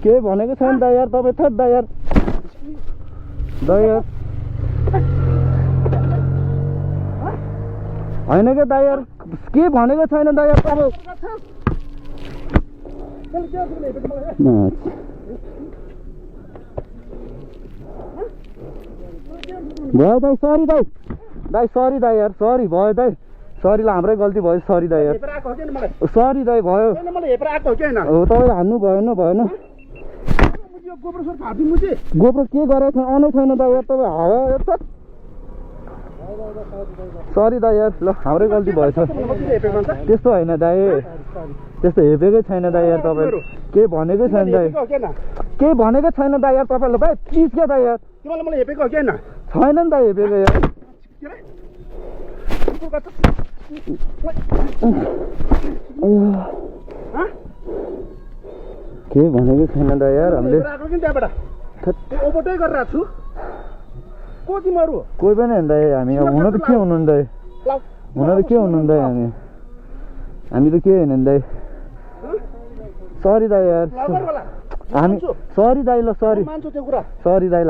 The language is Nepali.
के भनेको छैन दाइ यार तपाईँ थट दाइ यार होइन क्या दाइ यार के भनेको छैन दाइ यार तपाईँ भयो दाइ सरी दाइ सरी दाइ यार सरी भयो दाइ सरी ल हाम्रै गल्ती भयो सरी दाइ यार सरी दाइ भयो तपाईँ हान्नु भएन गोप्रो के गरेको छैन आउनै छैन दाइ यार तपाईँ हावा सरी दाइ यार ल हाम्रै गल्ती भएछ त्यस्तो होइन दाइ त्यस्तो हेपेकै छैन दाइ यार तपाईँ के भनेकै छैन दाइ के भनेकै छैन दाइ यार तपाईँले भाइ प्लिज क्या दाइ यार छैन नि दाइ हेपेको यार के भनेको छैन दाइ यार हामीले कोही पनि होइन दाइ हामी हुन त के हुनु दाइ हामी त के होइन दाइ सरी दाइ यार हामी सरी दाइ ल सरी दाइ